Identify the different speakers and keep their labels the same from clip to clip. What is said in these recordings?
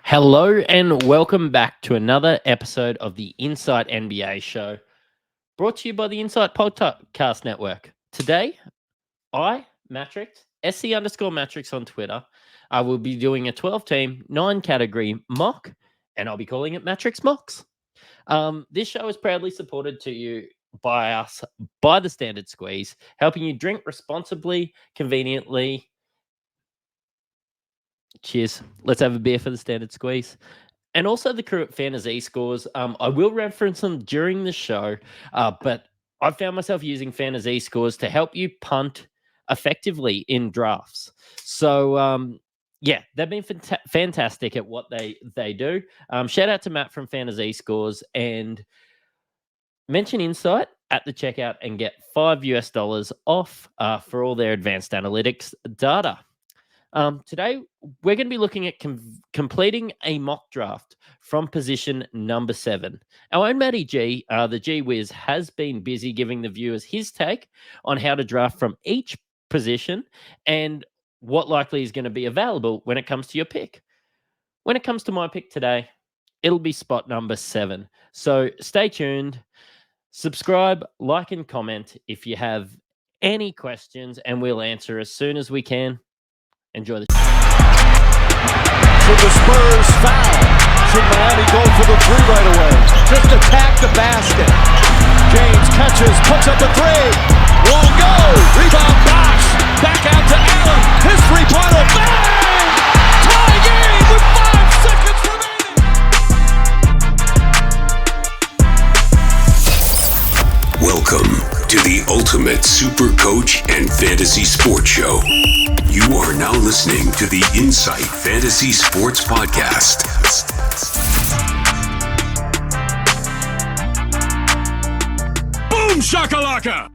Speaker 1: Hello and welcome back to another episode of the Insight NBA show, brought to you by the Insight Podcast Network. Today, Mattrix, SC_Mattrix on Twitter, I will be doing a 12-team, 9-category mock, and I'll be calling it Mattrix Mocks. This show is proudly supported to you by us, by the Standard Squeeze, helping you drink responsibly, conveniently. Cheers. Let's have a beer for the Standard Squeeze. And also the crew at Fantasy Scores. I will reference them during the show, but I found myself using Fantasy Scores to help you punt effectively in drafts. So, yeah, they've been fantastic at what they do. Shout out to Matt from Fantasy Scores and mention Insight at the checkout and get $5 off for all their advanced analytics data. Today, we're going to be looking at completing a mock draft from position number 7. Our own Matty G, the G Wiz, has been busy giving the viewers his take on how to draft from each position and what likely is going to be available when it comes to your pick. When it comes to my pick today, it'll be spot number 7. So stay tuned, subscribe, like, and comment if you have any questions, and we'll answer as soon as we can. Enjoy the
Speaker 2: Should the Spurs foul? Should Miami go for the three right away? Just attack the basket. James catches, puts up a three. Won't go. Rebound Bosh. Back out to Allen. His three-pointer. Bang! Tie game with 5 seconds remaining.
Speaker 3: Welcome to the Ultimate Super Coach and Fantasy Sports Show. You are now listening to the Insight Fantasy Sports Podcast.
Speaker 2: Boom shakalaka!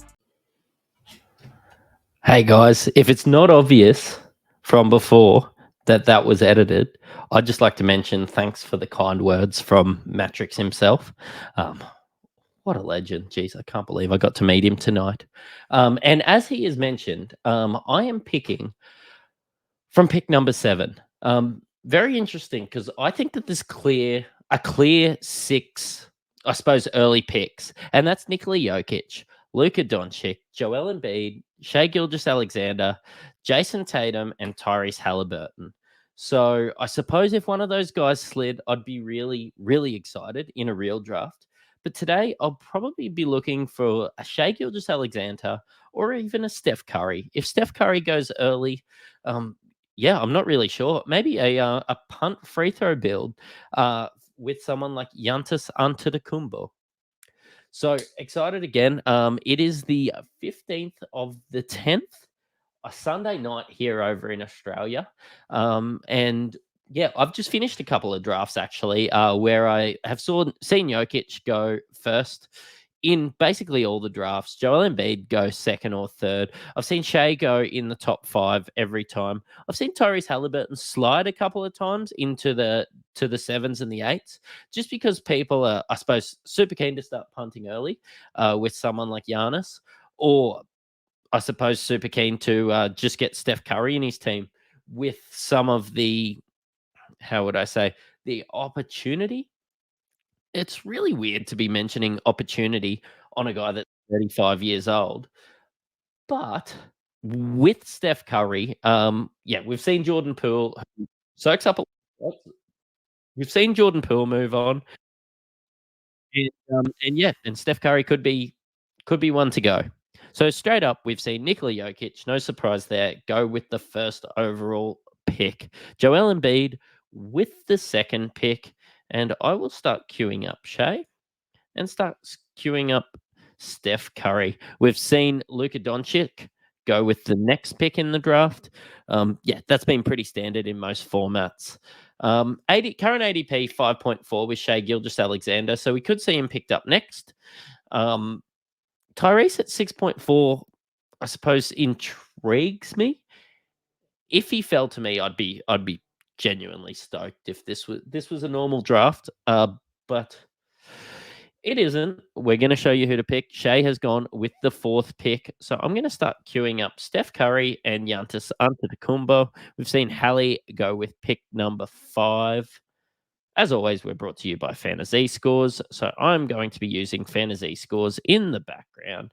Speaker 1: Hey guys, if it's not obvious from before that was edited, I'd just like to mention thanks for the kind words from Mattrix himself. What a legend. Jeez, I can't believe I got to meet him tonight. And as he has mentioned, I am picking from pick number 7. Very interesting because I think that there's a clear 6, I suppose, early picks. And that's Nikola Jokic, Luka Doncic, Joel Embiid, Shai Gilgeous-Alexander, Jason Tatum, and Tyrese Halliburton. So I suppose if one of those guys slid, I'd be really, really excited in a real draft. But today, I'll probably be looking for a Shai Gilgeous-Alexander or even a Steph Curry. If Steph Curry goes early, yeah, I'm not really sure. Maybe a punt free throw build with someone like Giannis Antetokounmpo. So excited again. It is the 15th of the 10th, a Sunday night here over in Australia. And yeah, I've just finished a couple of drafts actually, where I have seen Jokic go first in basically all the drafts. Joel Embiid go second or third. I've seen Shai go in the top 5 every time. I've seen Tyrese Halliburton slide a couple of times into the 7s and the 8s, just because people are, I suppose, super keen to start punting early with someone like Giannis, or I suppose super keen to just get Steph Curry in his team with some of the, how would I say, the opportunity. It's really weird to be mentioning opportunity on a guy that's 35 years old. But with Steph Curry, yeah, we've seen Jordan Poole soaks up a lot. We've seen Jordan Poole move on. And yeah, and Steph Curry could be one to go. So straight up, we've seen Nikola Jokic, no surprise there, go with the first overall pick. Joel Embiid with the second pick. And I will start queuing up Shai and start queuing up Steph Curry. We've seen Luka Doncic go with the next pick in the draft. Yeah, that's been pretty standard in most formats. Current ADP 5.4 with Shai Gilgeous-Alexander, so we could see him picked up next. Tyrese at 6.4, I suppose, intrigues me. If he fell to me, I'd be genuinely stoked if this was a normal draft. But it isn't. We're going to show you who to pick. Shai has gone with the 4th pick. So I'm going to start queuing up Steph Curry and Giannis Antetokounmpo. We've seen Hallie go with pick number 5. As always, we're brought to you by Fantasy Scores. So I'm going to be using Fantasy Scores in the background.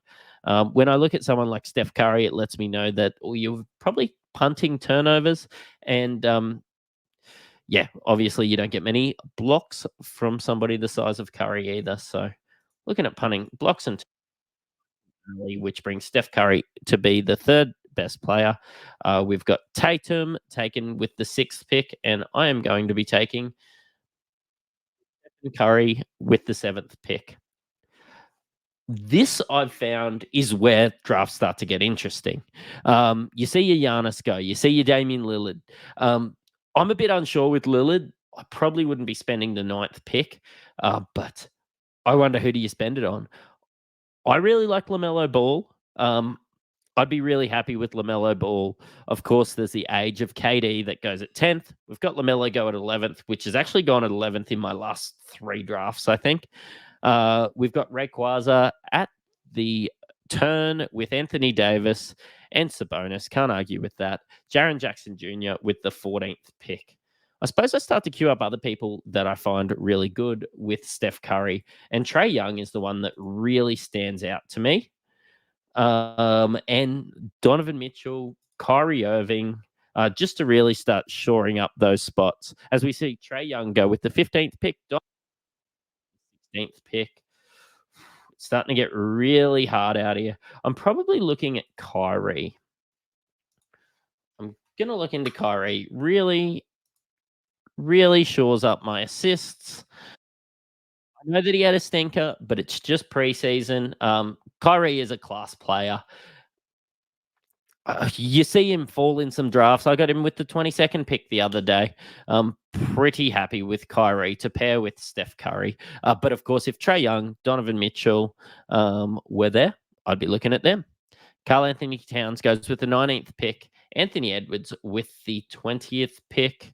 Speaker 1: When I look at someone like Steph Curry, it lets me know that you're probably punting turnovers. And yeah, obviously you don't get many blocks from somebody the size of Curry either. So looking at punting blocks and which brings Steph Curry to be the third best player. We've got Tatum taken with the sixth pick, and I am going to be taking Curry with the seventh pick. This I've found is where drafts start to get interesting. You see your Giannis go, you see your Damian Lillard. I'm a bit unsure with Lillard. I probably wouldn't be spending the ninth pick, but I wonder who do you spend it on? I really like LaMelo Ball. I'd be really happy with LaMelo Ball. Of course, there's the age of KD that goes at 10th. We've got LaMelo go at 11th, which has actually gone at 11th in my last 3 drafts, I think. We've got Rayquaza at the turn with Anthony Davis and Sabonis. Can't argue with that. Jaren Jackson Jr. with the 14th pick. I suppose I start to queue up other people that I find really good with Steph Curry. And Trae Young is the one that really stands out to me. And Donovan Mitchell, Kyrie Irving, just to really start shoring up those spots. As we see Trae Young go with the 15th pick, 16th pick. It's starting to get really hard out here. I'm probably looking at Kyrie. I'm going to look into Kyrie. Really, really shores up my assists. I know that he had a stinker, but it's just preseason. Kyrie is a class player. You see him fall in some drafts. I got him with the 22nd pick the other day. Pretty happy with Kyrie to pair with Steph Curry. But of course, if Trae Young, Donovan Mitchell were there, I'd be looking at them. Karl Anthony Towns goes with the 19th pick. Anthony Edwards with the 20th pick.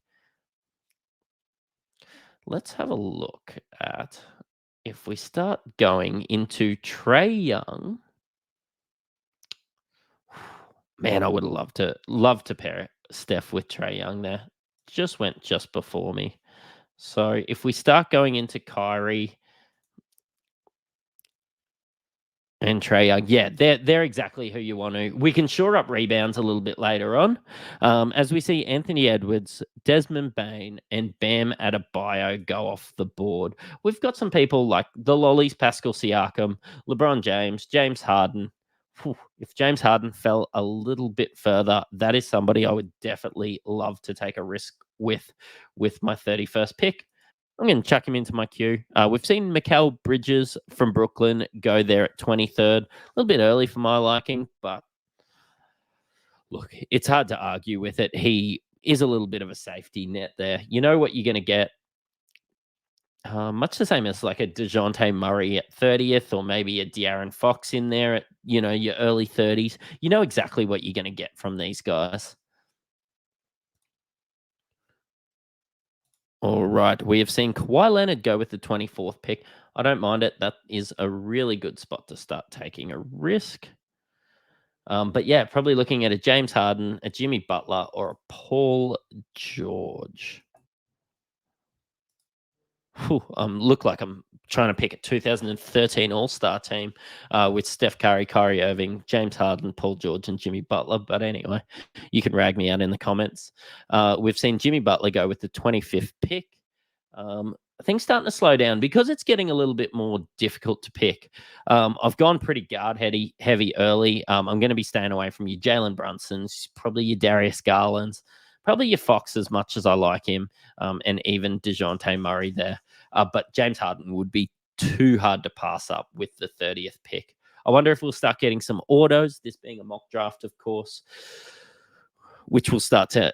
Speaker 1: Let's have a look at if we start going into Trae Young. Man, I would love to pair Steph with Trae Young there. Just went just before me. So if we start going into Kyrie and Trae Young, yeah, they're exactly who you want to. We can shore up rebounds a little bit later on. As we see Anthony Edwards, Desmond Bain, and Bam Adebayo go off the board. We've got some people like the Lollies, Pascal Siakam, LeBron James, James Harden. If James Harden fell a little bit further, that is somebody I would definitely love to take a risk with my 31st pick. I'm going to chuck him into my queue. We've seen Mikal Bridges from Brooklyn go there at 23rd. A little bit early for my liking, but look, it's hard to argue with it. He is a little bit of a safety net there. You know what you're going to get. Much the same as like a DeJounte Murray at 30th, or maybe a De'Aaron Fox in there at, your early 30s. You know exactly what you're going to get from these guys. All right. We have seen Kawhi Leonard go with the 24th pick. I don't mind it. That is a really good spot to start taking a risk. But yeah, probably looking at a James Harden, a Jimmy Butler, or a Paul George. Look like I'm trying to pick a 2013 All-Star team with Steph Curry, Kyrie Irving, James Harden, Paul George, and Jimmy Butler. But anyway, you can rag me out in the comments. We've seen Jimmy Butler go with the 25th pick. Things starting to slow down because it's getting a little bit more difficult to pick. I've gone pretty guard heavy early. I'm going to be staying away from your Jalen Brunsons, probably your Darius Garlands, probably your Fox as much as I like him, and even DeJounte Murray there. But James Harden would be too hard to pass up with the 30th pick. I wonder if we'll start getting some autos, this being a mock draft, of course, which will start to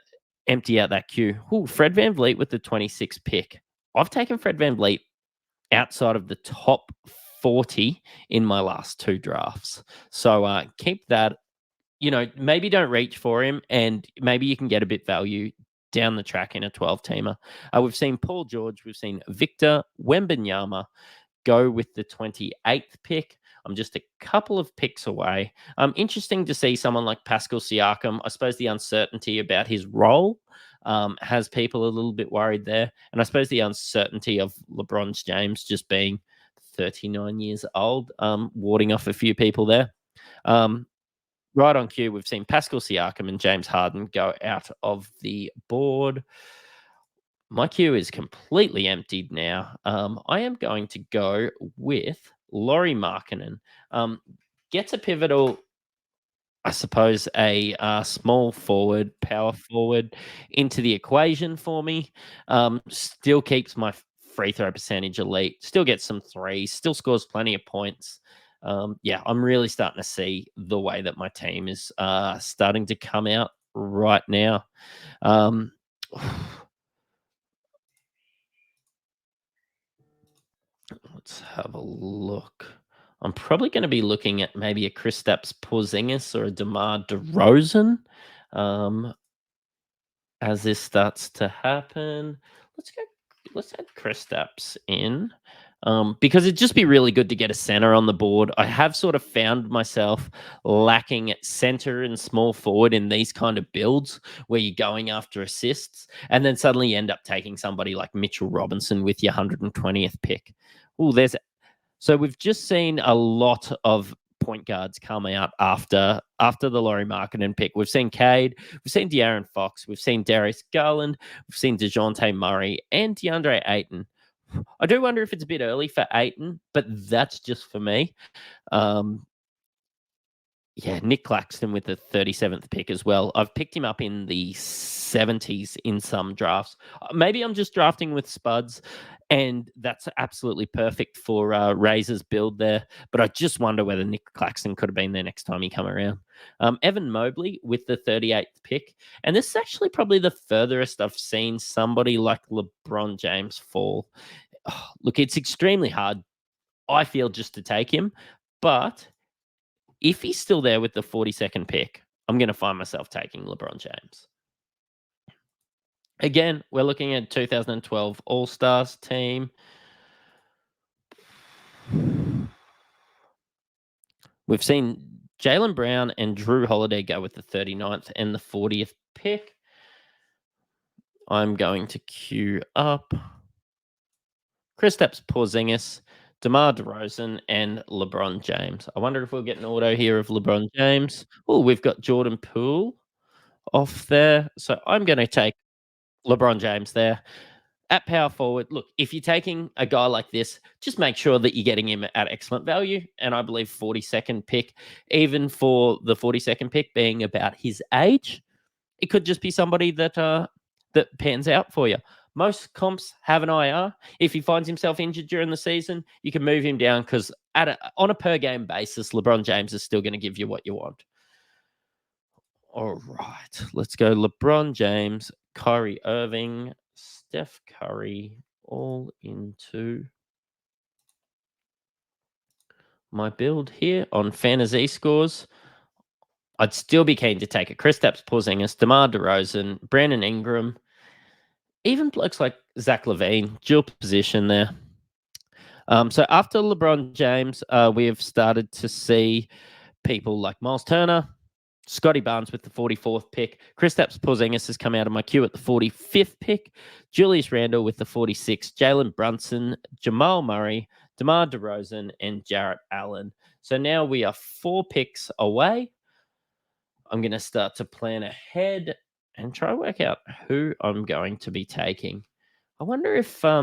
Speaker 1: empty out that queue. Ooh, Fred VanVleet with the 26th pick. I've taken Fred VanVleet outside of the top 40 in my last 2 drafts. So keep that. Maybe don't reach for him, and maybe you can get a bit value down the track in a 12-teamer. We've seen Paul George. We've seen Victor Wembanyama go with the 28th pick. I'm just a couple of picks away. Interesting to see someone like Pascal Siakam. I suppose the uncertainty about his role has people a little bit worried there. And I suppose the uncertainty of LeBron James just being 39 years old, warding off a few people there. Um, right on cue, we've seen Pascal Siakam and James Harden go out of the board. My queue is completely emptied now. I am going to go with Laurie Markkinen. Gets a pivotal, I suppose, a small forward, power forward into the equation for me. Still keeps my free throw percentage elite. Still gets some threes. Still scores plenty of points. Yeah, I'm really starting to see the way that my team is starting to come out right now. Um, Let's have a look. I'm probably going to be looking at maybe a Kristaps Porzingis or a DeMar DeRozan um, as this starts to happen. Let's go. Let's add Kristaps in because it'd just be really good to get a center on the board. I have sort of found myself lacking at center and small forward in these kind of builds where you're going after assists and then suddenly you end up taking somebody like Mitchell Robinson with your 120th pick. Oh, so we've just seen a lot of point guards come out after the Laurie Markkinen pick. We've seen Cade, we've seen De'Aaron Fox, we've seen Darius Garland, we've seen DeJounte Murray and DeAndre Ayton. I do wonder if it's a bit early for Ayton, but that's just for me. Yeah, Nick Claxton with the 37th pick as well. I've picked him up in the 70s in some drafts. Maybe I'm just drafting with spuds, and that's absolutely perfect for Razor's build there. But I just wonder whether Nick Claxton could have been there next time he come around. Evan Mobley with the 38th pick. And this is actually probably the furthest I've seen somebody like LeBron James fall. Oh, look, it's extremely hard, I feel, just to take him. But if he's still there with the 42nd pick, I'm going to find myself taking LeBron James. Again, we're looking at 2012 All-Stars team. We've seen Jaylen Brown and Drew Holiday go with the 39th and the 40th pick. I'm going to queue up Kristaps Porzingis, DeMar DeRozan, and LeBron James. I wonder if we'll get an auto here of LeBron James. Oh, we've got Jordan Poole off there. So I'm going to take LeBron James there. At power forward, look, if you're taking a guy like this, just make sure that you're getting him at excellent value. And I believe 42nd pick, even for the 42nd pick being about his age, it could just be somebody that that pans out for you. Most comps have an IR. If he finds himself injured during the season, you can move him down because on a per game basis, LeBron James is still going to give you what you want. All right, let's go LeBron James, Kyrie Irving, Steph Curry, all into my build here on fantasy scores. I'd still be keen to take a Kristaps Porzingis, DeMar DeRozan, Brandon Ingram, even blokes like Zach LaVine, dual position there. So after LeBron James, we have started to see people like Miles Turner, Scotty Barnes with the 44th pick. Kristaps Porzingis has come out of my queue at the 45th pick. Julius Randle with the 46th. Jalen Brunson, Jamal Murray, DeMar DeRozan, and Jarrett Allen. So now we are 4 picks away. I'm going to start to plan ahead and try to work out who I'm going to be taking. I wonder if I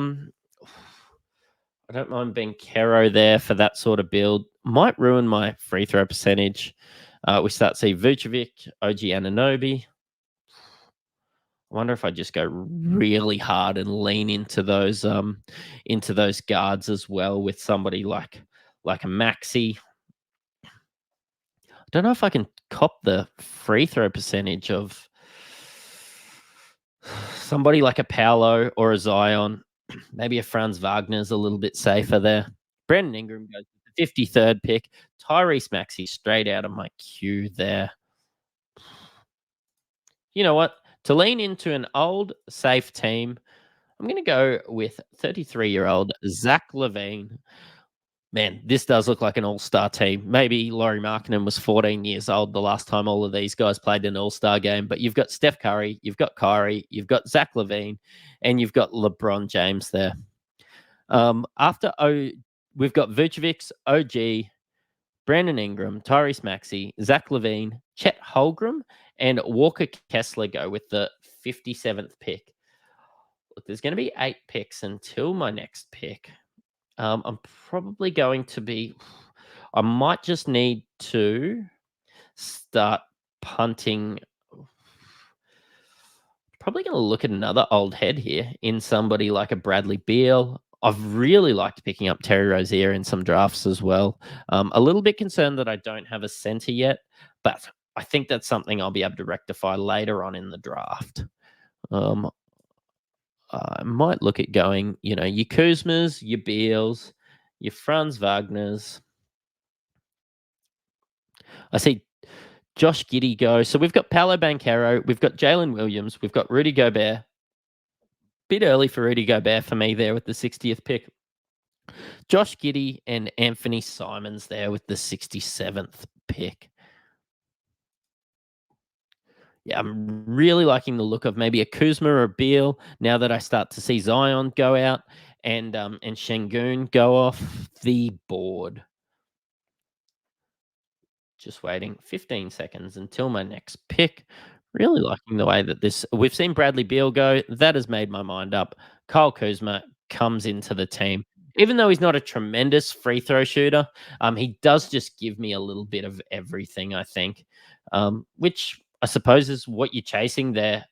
Speaker 1: don't mind being Kero there for that sort of build. Might ruin my free throw percentage. We start to see Vucevic, OG Anunoby. I wonder if I just go really hard and lean into those guards as well with somebody like a Maxi. I don't know if I can cop the free throw percentage of somebody like a Paolo or a Zion. Maybe a Franz Wagner's a little bit safer there. Brandon Ingram goes with the 53rd pick. Tyrese Maxey straight out of my queue there. You know what? To lean into an old, safe team, I'm going to go with 33-year-old Zach LaVine. Man, this does look like an all-star team. Maybe Laurie Markkinen was 14 years old the last time all of these guys played an all-star game. But you've got Steph Curry, you've got Kyrie, you've got Zach LaVine, and you've got LeBron James there. We've got Vucevic, OG, Brandon Ingram, Tyrese Maxey, Zach LaVine, Chet Holmgren, and Walker Kessler go with the 57th pick. Look, there's going to be 8 picks until my next pick. I'm probably going to be. I might just need to start punting. Probably going to look at another old head here in somebody like a Bradley Beal. I've really liked picking up Terry Rozier in some drafts as well. A little bit concerned that I don't have a center yet, but I think that's something I'll be able to rectify later on in the draft. I might look at going, your Kuzmas, your Beals, your Franz Wagners. I see Josh Giddey go. So we've got Paolo Banchero, we've got Jalen Williams, we've got Rudy Gobert. Bit early for Rudy Gobert for me there with the 60th pick. Josh Giddey and Anthony Simons there with the 67th pick. Yeah, I'm really liking the look of maybe a Kuzma or a Beal now that I start to see Zion go out and Şengün go off the board. Just waiting 15 seconds until my next pick. Really liking the way that we've seen Bradley Beal go. That has made my mind up. Kyle Kuzma comes into the team. Even though he's not a tremendous free throw shooter, he does just give me a little bit of everything, I think, which I suppose is what you're chasing there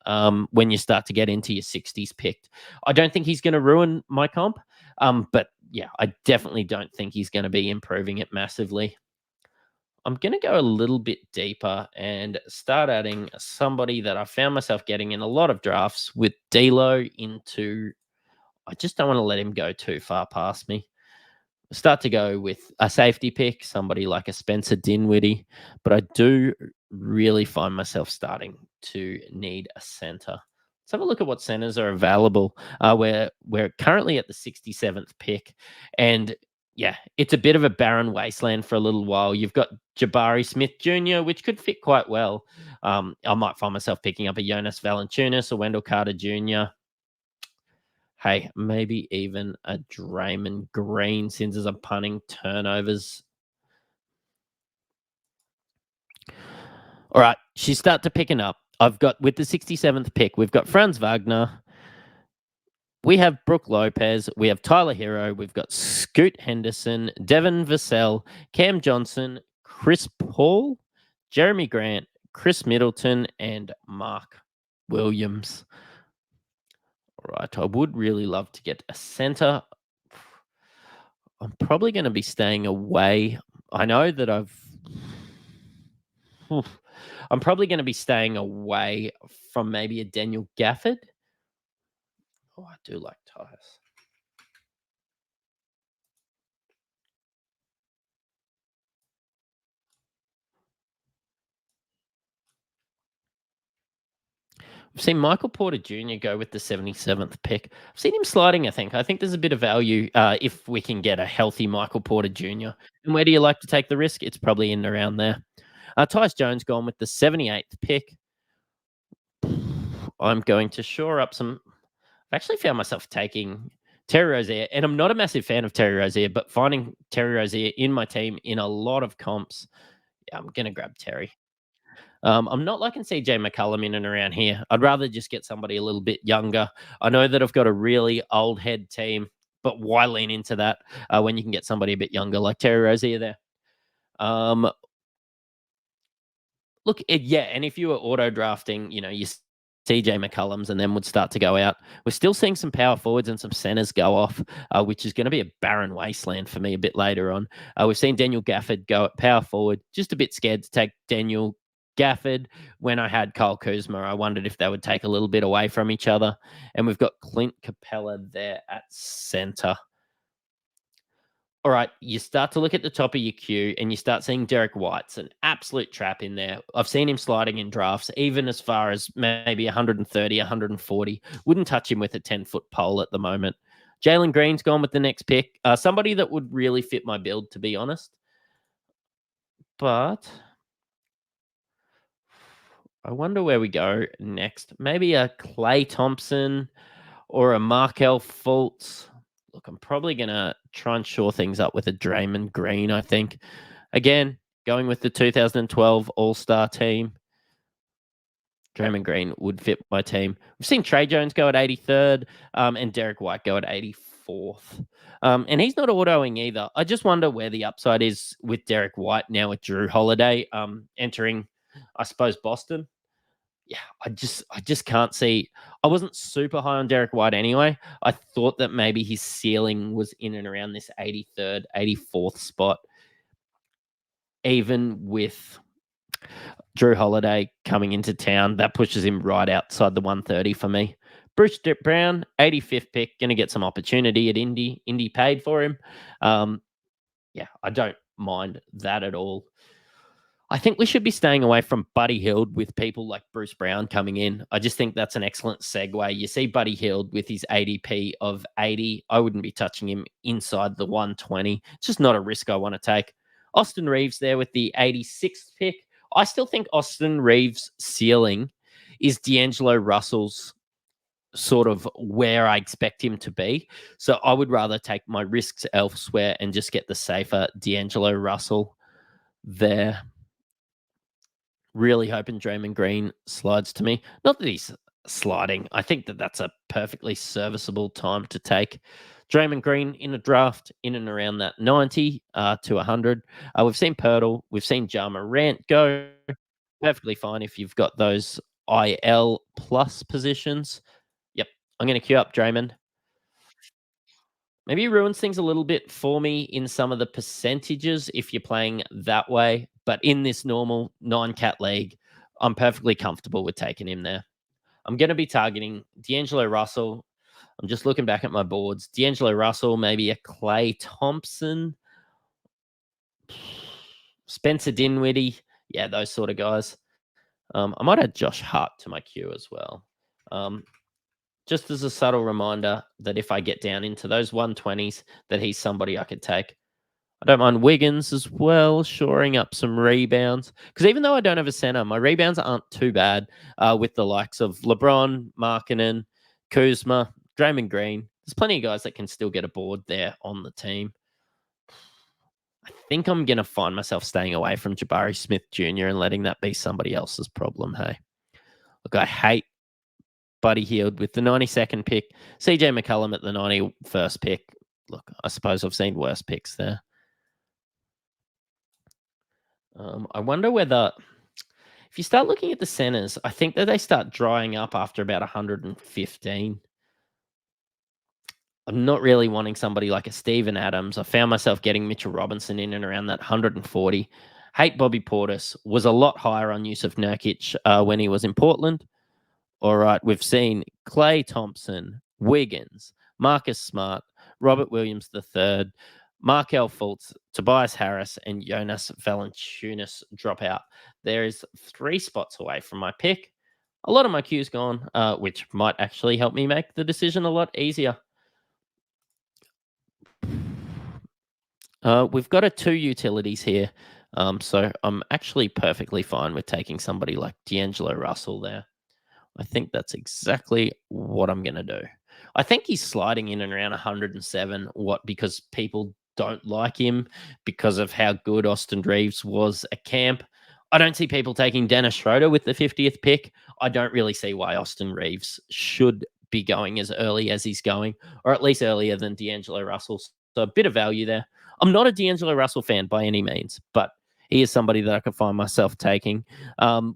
Speaker 1: when you start to get into your 60s picked. I don't think he's going to ruin my comp, but yeah, I definitely don't think he's going to be improving it massively. I'm going to go a little bit deeper and start adding somebody that I found myself getting in a lot of drafts with D'Lo into. I just don't want to let him go too far past me. Start to go with a safety pick, somebody like a Spencer Dinwiddie, but I do really find myself starting to need a center. Let's have a look at what centers are available. We're currently at the 67th pick, and yeah, it's a bit of a barren wasteland for a little while. You've got Jabari Smith Jr., which could fit quite well. I might find myself picking up a Jonas Valanciunas or Wendell Carter Jr. Hey, maybe even a Draymond Green, since as I'm punting turnovers. All right, she's start to picking up. I've got, with the 67th pick, we've got Franz Wagner. We have Brooke Lopez. We have Tyler Hero. We've got Scoot Henderson, Devin Vassell, Cam Johnson, Chris Paul, Jeremy Grant, Chris Middleton, and Mark Williams. All right, I would really love to get a center. I'm probably going to be staying away. I know that I'm probably going to be staying away from maybe a Daniel Gafford. Oh, I do like Tyus. We've seen Michael Porter Jr. go with the 77th pick. I've seen him sliding, I think. I think there's a bit of value if we can get a healthy Michael Porter Jr. And where do you like to take the risk? It's probably in and around there. Tyus Jones gone with the 78th pick. I'm going to shore up some. I've actually found myself taking Terry Rozier, and I'm not a massive fan of Terry Rozier, but finding Terry Rozier in my team in a lot of comps, yeah, I'm going to grab Terry. I'm not liking CJ McCollum in and around here. I'd rather just get somebody a little bit younger. I know that I've got a really old head team, but why lean into that when you can get somebody a bit younger like Terry Rozier there? Look, and if you were auto drafting, you CJ McCollums and then would start to go out. We're still seeing some power forwards and some centers go off, which is going to be a barren wasteland for me a bit later on. We've seen Daniel Gafford go at power forward. Just a bit scared to take Daniel Gafford. When I had Kyle Kuzma, I wondered if they would take a little bit away from each other. And we've got Clint Capella there at center. All right, you start to look at the top of your queue and you start seeing Derek White's an absolute trap in there. I've seen him sliding in drafts, even as far as maybe 130, 140. Wouldn't touch him with a 10-foot pole at the moment. Jalen Green's gone with the next pick. Somebody that would really fit my build, to be honest. But I wonder where we go next. Maybe a Klay Thompson or a Markel Fultz. Look, I'm probably going to try and shore things up with a Draymond Green, I think. Again, going with the 2012 All-Star team. Draymond Green would fit my team. We've seen Trey Jones go at 83rd and Derek White go at 84th. And he's not autoing either. I just wonder where the upside is with Derek White now with Drew Holiday entering, I suppose, Boston. Yeah, I just can't see. I wasn't super high on Derek White anyway. I thought that maybe his ceiling was in and around this 83rd, 84th spot. Even with Drew Holiday coming into town, that pushes him right outside the 130 for me. Bruce Brown, 85th pick, going to get some opportunity at Indy. Indy paid for him. Yeah, I don't mind that at all. I think we should be staying away from Buddy Hield with people like Bruce Brown coming in. I just think that's an excellent segue. You see Buddy Hield with his ADP of 80. I wouldn't be touching him inside the 120. It's just not a risk I want to take. Austin Reeves there with the 86th pick. I still think Austin Reeves' ceiling is D'Angelo Russell's sort of where I expect him to be. So I would rather take my risks elsewhere and just get the safer D'Angelo Russell there. Really hoping Draymond Green slides to me. Not that he's sliding. I think that that's a perfectly serviceable time to take Draymond Green in a draft in and around that 90 to 100. We've seen Pirtle. We've seen Ja Morant go. Perfectly fine if you've got those IL plus positions. Yep. I'm going to queue up Draymond. Maybe he ruins things a little bit for me in some of the percentages if you're playing that way. But in this normal 9-cat league, I'm perfectly comfortable with taking him there. I'm going to be targeting D'Angelo Russell. I'm just looking back at my boards. D'Angelo Russell, maybe a Klay Thompson, Spencer Dinwiddie. Yeah, those sort of guys. I might add Josh Hart to my queue as well. Just as a subtle reminder that if I get down into those 120s, that he's somebody I could take. I don't mind Wiggins as well, shoring up some rebounds. Because even though I don't have a center, my rebounds aren't too bad with the likes of LeBron, Markkanen, Kuzma, Draymond Green. There's plenty of guys that can still get a board there on the team. I think I'm going to find myself staying away from Jabari Smith Jr. and letting that be somebody else's problem, hey? Look, I hate Buddy Hield with the 92nd pick. CJ McCollum at the 91st pick. Look, I suppose I've seen worse picks there. I wonder whether, if you start looking at the centers, I think that they start drying up after about 115. I'm not really wanting somebody like a Steven Adams. I found myself getting Mitchell Robinson in and around that 140. Hate Bobby Portis. Was a lot higher on Yusuf Nurkic when he was in Portland. All right, we've seen Klay Thompson, Wiggins, Marcus Smart, Robert Williams III, Markel Fultz, Tobias Harris, and Jonas Valanciunas drop out. There is 3 spots away from my pick. A lot of my queue's gone, which might actually help me make the decision a lot easier. We've got 2 utilities here, so I'm actually perfectly fine with taking somebody like D'Angelo Russell there. I think that's exactly what I'm going to do. I think he's sliding in and around 107. Because people don't like him because of how good Austin Reeves was at camp. I don't see people taking Dennis Schroeder with the 50th pick. I don't really see why Austin Reeves should be going as early as he's going, or at least earlier than D'Angelo Russell. So a bit of value there. I'm not a D'Angelo Russell fan by any means, but he is somebody that I could find myself taking.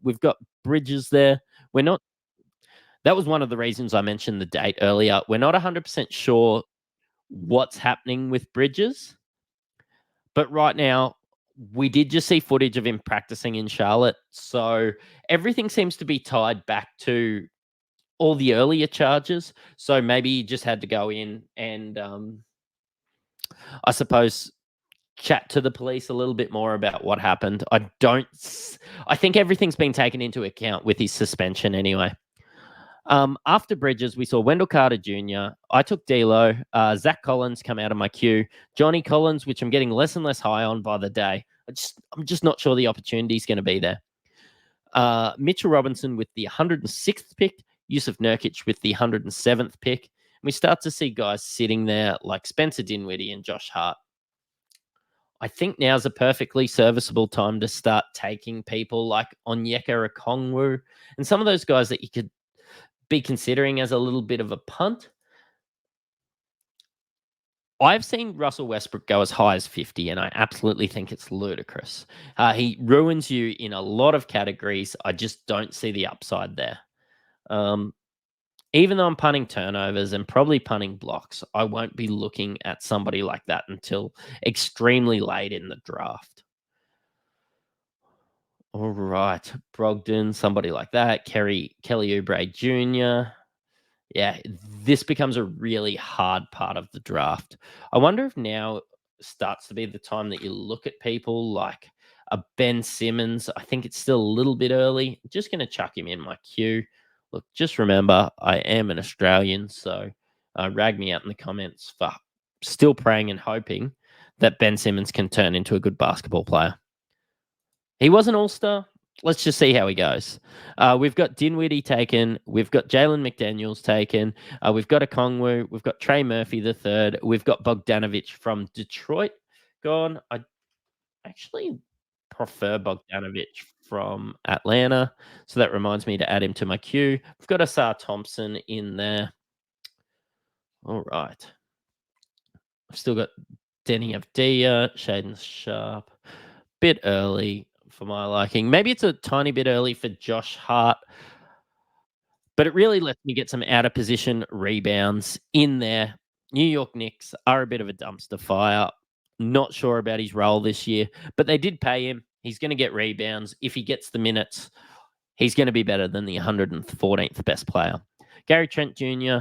Speaker 1: We've got Bridges there. That was one of the reasons I mentioned the date earlier. We're not 100% sure what's happening with Bridges, but right now we did just see footage of him practicing in Charlotte. So everything seems to be tied back to all the earlier charges. So maybe he just had to go in and I suppose chat to the police a little bit more about what happened. I think everything's been taken into account with his suspension anyway. After Bridges, we saw Wendell Carter Jr. I took D'Lo. Zach Collins come out of my queue. Johnny Collins, which I'm getting less and less high on by the day. I'm just not sure the opportunity is going to be there. Mitchell Robinson with the 106th pick. Yusuf Nurkic with the 107th pick. We start to see guys sitting there like Spencer Dinwiddie and Josh Hart. I think now's a perfectly serviceable time to start taking people like Onyeka Okongwu and some of those guys that you could be considering as a little bit of a punt. I've seen Russell Westbrook go as high as 50, and I absolutely think it's ludicrous. He ruins you in a lot of categories. I just don't see the upside there. Even though I'm punting turnovers and probably punting blocks, I won't be looking at somebody like that until extremely late in the draft. All right, Brogdon, somebody like that. Kelly Oubre Jr. Yeah, this becomes a really hard part of the draft. I wonder if now starts to be the time that you look at people like a Ben Simmons. I think it's still a little bit early. Just going to chuck him in my queue. Look, just remember, I am an Australian, so rag me out in the comments for still praying and hoping that Ben Simmons can turn into a good basketball player. He was an all-star. Let's just see how he goes. We've got Dinwiddie taken. We've got Jalen McDaniels taken. We've got Okongwu. We've got Trey Murphy the third. We've got Bogdanovich from Detroit gone. I actually prefer Bogdanovich from Atlanta. So that reminds me to add him to my queue. We've got Asar Thompson in there. All right. I've still got Denny Avdia, Shaden Sharp. Bit early for my liking. Maybe it's a tiny bit early for Josh Hart, but it really lets me get some out of position rebounds in there. New York Knicks are a bit of a dumpster fire. Not sure about his role this year, but they did pay him. He's going to get rebounds. If he gets the minutes, he's going to be better than the 114th best player. Gary Trent Jr.,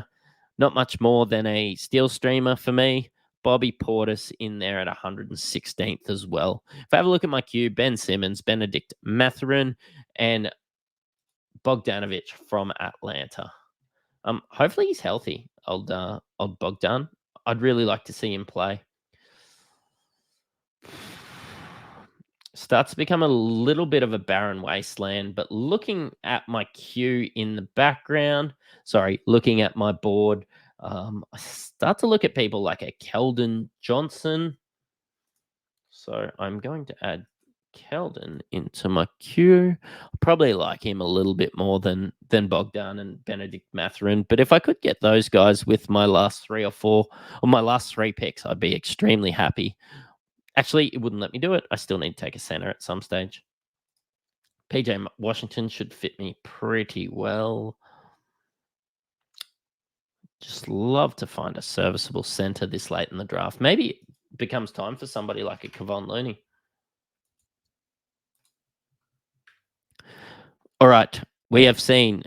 Speaker 1: not much more than a steal streamer for me. Bobby Portis in there at 116th as well. If I have a look at my queue, Ben Simmons, Benedict Mathurin, and Bogdanovich from Atlanta. Hopefully he's healthy, old Bogdan. I'd really like to see him play. Starts to become a little bit of a barren wasteland, but looking at my queue in the background, looking at my board, I start to look at people like a Keldon Johnson. So I'm going to add Keldon into my queue. I probably like him a little bit more than Bogdan and Benedict Mathurin. But if I could get those guys with my last 3 or 4 or my last 3 picks, I'd be extremely happy. Actually, it wouldn't let me do it. I still need to take a center at some stage. PJ Washington should fit me pretty well. Just love to find a serviceable center this late in the draft. Maybe it becomes time for somebody like a Kevon Looney. All right, we have seen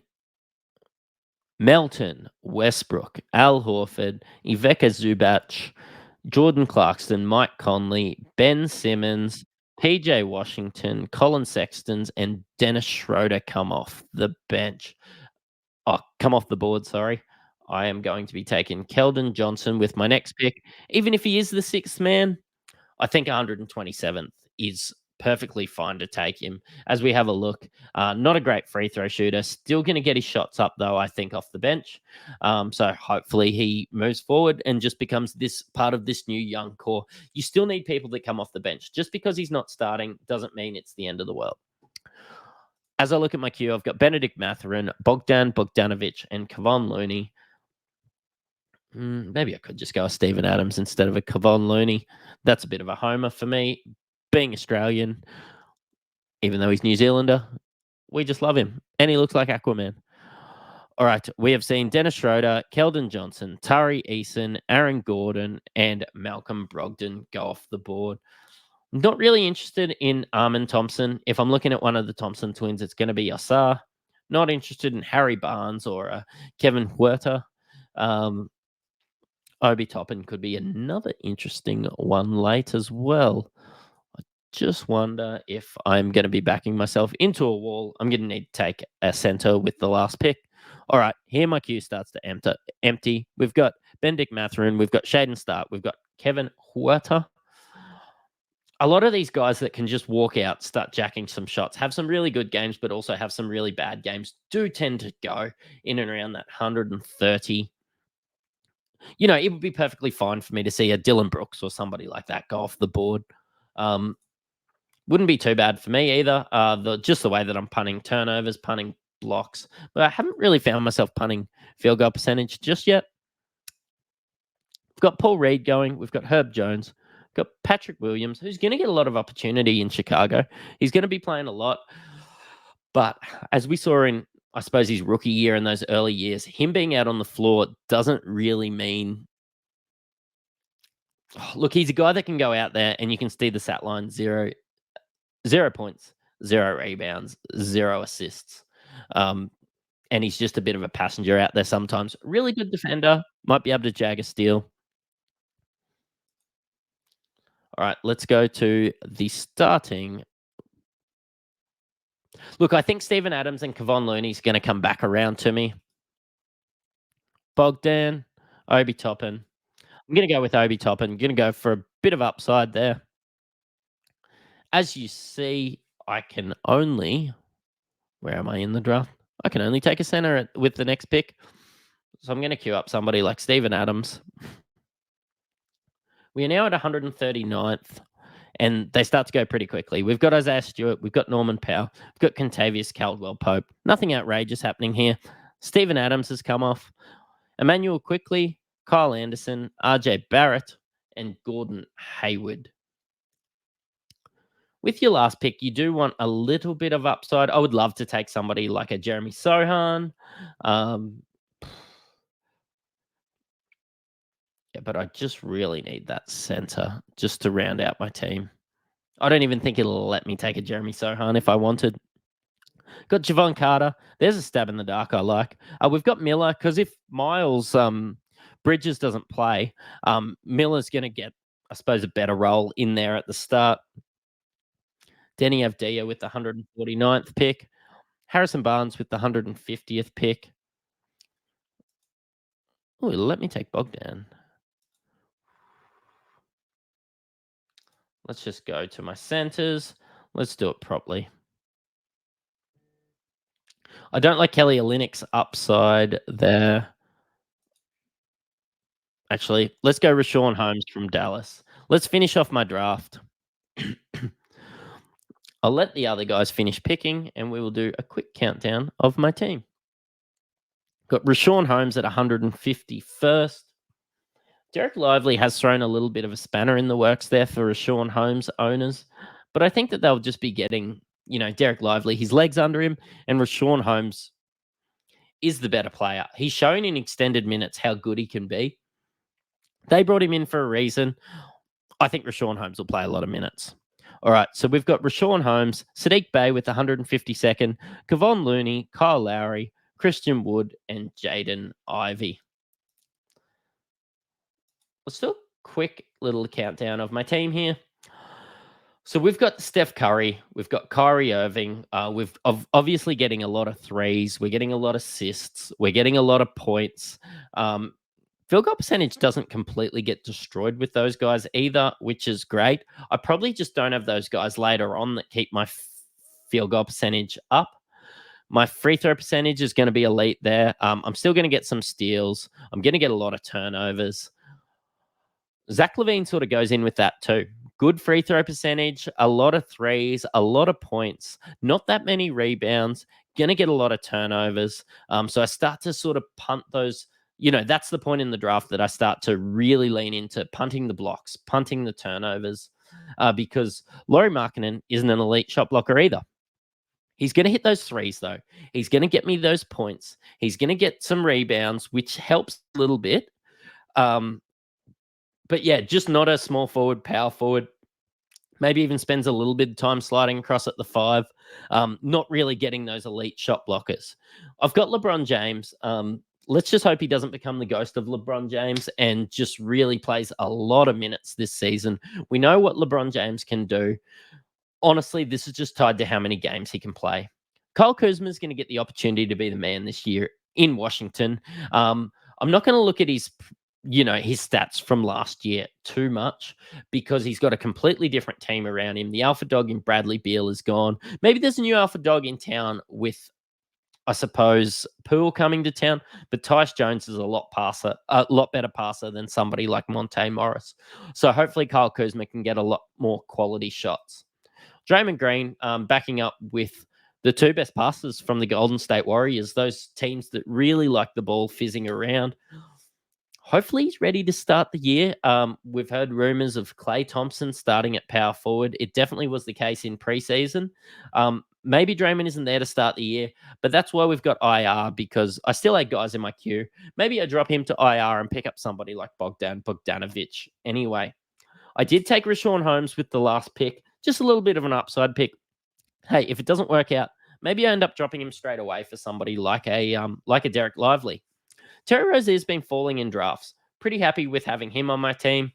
Speaker 1: Melton, Westbrook, Al Horford, Ivica Zubac, Jordan Clarkson, Mike Conley, Ben Simmons, PJ Washington, Colin Sextons, and Dennis Schroeder come off the bench. Come off the board, sorry. I am going to be taking Keldon Johnson with my next pick. Even if he is the 6th man, I think 127th is perfectly fine to take him. As we have a look, not a great free throw shooter. Still going to get his shots up, though, I think, off the bench. So hopefully he moves forward and just becomes this part of this new young core. You still need people that come off the bench. Just because he's not starting doesn't mean it's the end of the world. As I look at my queue, I've got Benedict Mathurin, Bogdanovich, and Kevon Looney. Maybe I could just go with Steven Adams instead of a Kevon Looney. That's a bit of a homer for me. Being Australian, even though he's New Zealander, we just love him. And he looks like Aquaman. All right, we have seen Dennis Schroeder, Keldon Johnson, Tari Eason, Aaron Gordon, and Malcolm Brogdon go off the board. I'm not really interested in Armin Thompson. If I'm looking at one of the Thompson twins, it's going to be Asar. Not interested in Harry Barnes or Kevin Huerta. Obi Toppin could be another interesting one late as well. I just wonder if I'm going to be backing myself into a wall. I'm going to need to take a center with the last pick. All right, here my queue starts to empty. We've got Benedict Mathurin, we've got Shaden Stark, we've got Kevin Huerta. A lot of these guys that can just walk out, start jacking some shots, have some really good games, but also have some really bad games, do tend to go in and around that 130. It would be perfectly fine for me to see a Dylan Brooks or somebody like that go off the board. Wouldn't be too bad for me either. Just the way that I'm punting turnovers, punting blocks, but I haven't really found myself punting field goal percentage just yet. We've got Paul Reed going. We've got Herb Jones. We've got Patrick Williams, who's going to get a lot of opportunity in Chicago. He's going to be playing a lot. But as we saw in, I suppose, his rookie year and those early years, him being out on the floor doesn't really mean... Look, he's a guy that can go out there and you can see the stat line 0 points, 0 rebounds, 0 assists. And he's just a bit of a passenger out there sometimes. Really good defender. Might be able to jag a steal. All right, let's go to the starting. Look, I think Steven Adams and Kevon Looney's going to come back around to me. Bogdan, Obi Toppin. I'm going to go with Obi Toppin. I'm going to go for a bit of upside there. As you see, I can only... Where am I in the draft? I can only take a center with the next pick. So I'm going to queue up somebody like Steven Adams. We are now at 139th, and they start to go pretty quickly. We've got Isaiah Stewart. We've got Norman Powell. We've got Contavious Caldwell-Pope. Nothing outrageous happening here. Steven Adams has come off. Emmanuel Quickly, Kyle Anderson, RJ Barrett, and Gordon Hayward. With your last pick, you do want a little bit of upside. I would love to take somebody like a Jeremy Sohan. Yeah, but I just really need that center just to round out my team. I don't even think it'll let me take a Jeremy Sohan if I wanted. Got Javon Carter. There's a stab in the dark I like. We've got Miller, because if Miles Bridges doesn't play, Miller's going to get, I suppose, a better role in there at the start. Denny Avdia with the 149th pick. Harrison Barnes with the 150th pick. Oh, let me take Bogdan. Let's just go to my centers. Let's do it properly. I don't like Kelly Olynyk's upside there. Actually, let's go Rashawn Holmes from Dallas. Let's finish off my draft. I'll let the other guys finish picking, and we will do a quick countdown of my team. Got Rashawn Holmes at 151st. Derek Lively has thrown a little bit of a spanner in the works there for Rashawn Holmes owners, but I think that they'll just be getting, Derek Lively, his legs under him, and Rashawn Holmes is the better player. He's shown in extended minutes how good he can be. They brought him in for a reason. I think Rashawn Holmes will play a lot of minutes. All right, so we've got Rashawn Holmes, Sadiq Bey with 152nd, Kevon Looney, Kyle Lowry, Christian Wood, and Jaden Ivey. Let's do a quick little countdown of my team here. So we've got Steph Curry. We've got Kyrie Irving. We've obviously getting a lot of threes. We're getting a lot of assists. We're getting a lot of points. Field goal percentage doesn't completely get destroyed with those guys either, which is great. I probably just don't have those guys later on that keep my field goal percentage up. My free throw percentage is going to be elite there. I'm still going to get some steals. I'm going to get a lot of turnovers. Zach LaVine sort of goes in with that too. Good free throw percentage, a lot of threes, a lot of points, not that many rebounds, going to get a lot of turnovers. So I start to sort of punt those. That's the point in the draft that I start to really lean into punting the blocks, punting the turnovers, because Lauri Markkanen isn't an elite shot blocker either. He's going to hit those threes, though. He's going to get me those points. He's going to get some rebounds, which helps a little bit. But yeah, just not a small forward, power forward. Maybe even spends a little bit of time sliding across at the 5. Not really getting those elite shot blockers. I've got LeBron James. Let's just hope he doesn't become the ghost of LeBron James and just really plays a lot of minutes this season. We know what LeBron James can do. Honestly, this is just tied to how many games he can play. Kyle Kuzma is going to get the opportunity to be the man this year in Washington. I'm not going to look at his stats from last year too much because he's got a completely different team around him. The alpha dog in Bradley Beal is gone. Maybe there's a new alpha dog in town with, I suppose, Poole coming to town, but Tyus Jones is a lot better passer than somebody like Monte Morris. So hopefully Kyle Kuzma can get a lot more quality shots. Draymond Green backing up with the two best passers from the Golden State Warriors, those teams that really like the ball fizzing around. Hopefully he's ready to start the year. We've heard rumors of Klay Thompson starting at power forward. It definitely was the case in preseason. Maybe Draymond isn't there to start the year, but that's why we've got IR, because I still had guys in my queue. Maybe I drop him to IR and pick up somebody like Bogdanovic. Anyway, I did take Rashawn Holmes with the last pick, just a little bit of an upside pick. Hey, if it doesn't work out, maybe I end up dropping him straight away for somebody like a Derek Lively. Terry Rozier's been falling in drafts. Pretty happy with having him on my team.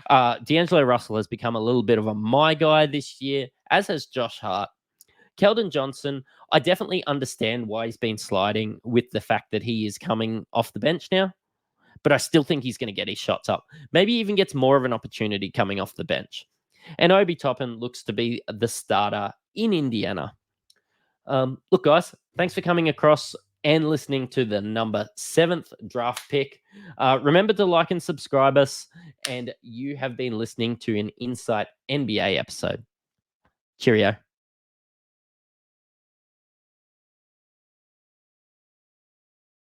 Speaker 1: D'Angelo Russell has become a little bit of a my guy this year, as has Josh Hart. Keldon Johnson, I definitely understand why he's been sliding with the fact that he is coming off the bench now, but I still think he's going to get his shots up. Maybe even gets more of an opportunity coming off the bench. And Obi Toppin looks to be the starter in Indiana. Look, guys, thanks for coming across and listening to the number 7th draft pick. Remember to like and subscribe us, and you have been listening to an Insight NBA episode. Cheerio.